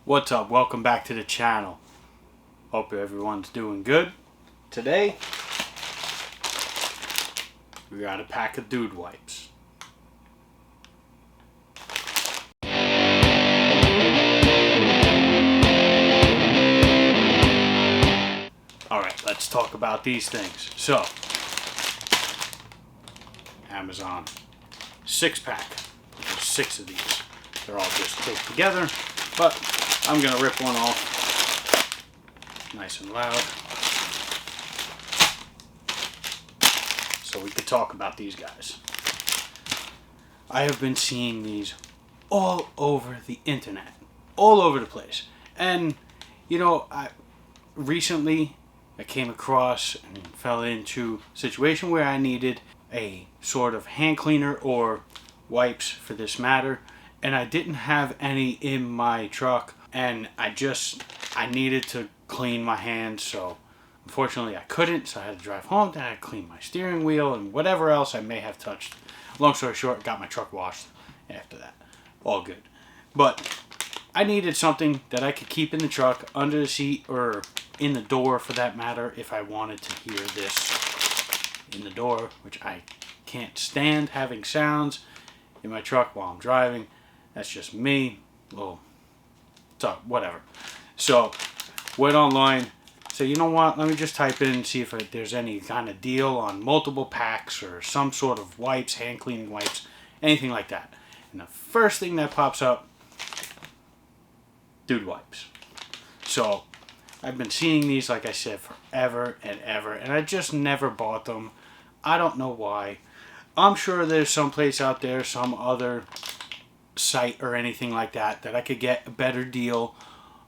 What's up? Welcome back to the channel. Hope everyone's doing good. Today, we got a pack of dude wipes. Alright, let's talk about these things. So, Amazon 6-pack. There's 6 of these. They're all just taped together, but I'm gonna rip one off nice and loud so we could talk about these guys. I have been seeing these all over the internet, all over the place. And you know, recently I came across and fell into a situation where I needed a sort of hand cleaner or wipes for this matter, and I didn't have any in my truck, and I needed to clean my hands, so unfortunately I couldn't, so I had to drive home. Then I had to clean my steering wheel and whatever else I may have touched. Long story short, got my truck washed after that. All good. But I needed something that I could keep in the truck, under the seat, or in the door for that matter, if I wanted to hear this in the door, which I can't stand having sounds in my truck while I'm driving. That's just me. Well, so whatever. So went online, so you know what, let me just type in and see if there's any kind of deal on multiple packs or some sort of wipes, hand cleaning wipes, anything like that. And the first thing that pops up, dude wipes. So I've been seeing these, like I said, forever and ever, and I just never bought them. I don't know why. I'm sure there's some place out there, some other site or anything like that, that I could get a better deal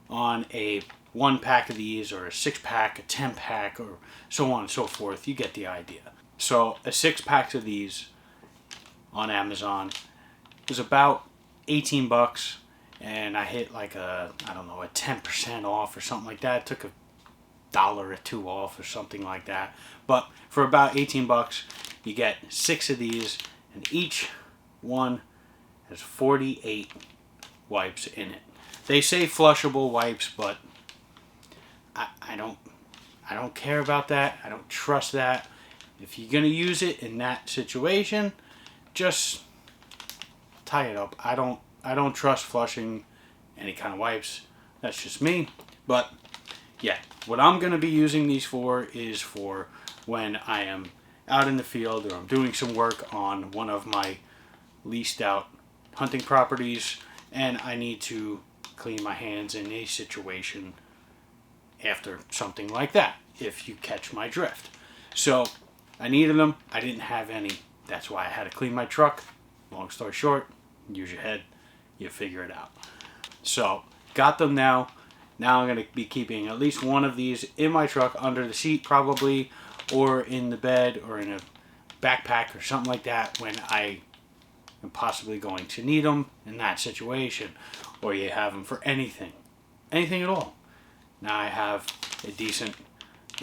on a 1-pack of these, or a 6-pack, a 10-pack, or so on and so forth. You get the idea. So a 6-pack of these on Amazon was about 18 bucks, and I hit like a 10% off or something like that. It took $1 or $2 off or something like that. But for about 18 bucks, you get 6 of these, and each one has 48 wipes in it. They say flushable wipes, but I don't care about that. I don't trust that. If you're gonna use it in that situation, just tie it up. I don't trust flushing any kind of wipes. That's just me. But yeah, what I'm gonna be using these for is for when I am out in the field, or I'm doing some work on one of my leased out hunting properties, and I need to clean my hands in a situation after something like that, if you catch my drift. So I needed them. I didn't have any. That's why I had to clean my truck. Long story short, use your head, you figure it out. So got them now. Now I'm going to be keeping at least one of these in my truck, under the seat probably, or in the bed, or in a backpack or something like that, when I am possibly going to need them in that situation. Or you have them for anything at all. Now I have a decent,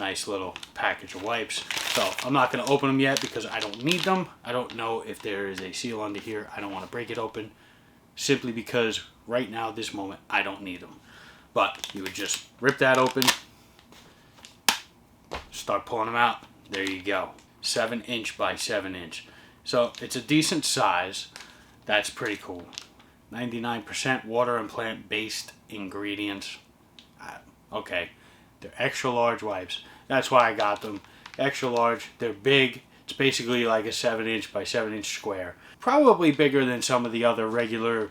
nice little package of wipes. So I'm not going to open them yet because I don't need them. I don't know if there is a seal under here. I don't want to break it open, simply because right now, this moment, I don't need them. But you would just rip that open, start pulling them out. There you go. 7-inch by 7-inch. So it's a decent size. That's pretty cool. 99% water and plant-based ingredients. Okay, they're extra large wipes. That's why I got them. Extra large. They're big. It's basically like a 7-inch by 7-inch square. Probably bigger than some of the other regular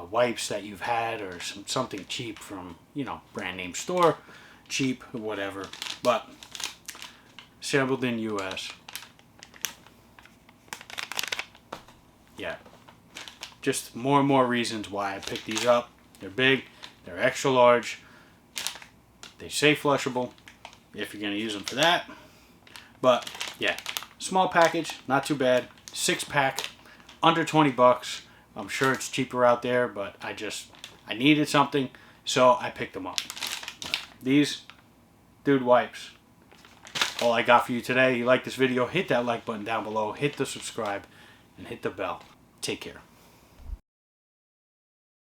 wipes that you've had, or something cheap from, you know, brand name store. Cheap, whatever. But assembled in US. Yeah. Just more and more reasons why I picked these up. They're big. They're extra large. They say flushable, if you're going to use them for that. But yeah, small package, not too bad. 6-pack, under 20 bucks. I'm sure it's cheaper out there, but I needed something, so I picked them up. These dude wipes. All I got for you today. You like this video, hit that like button down below, hit the subscribe, and hit the bell. Take care.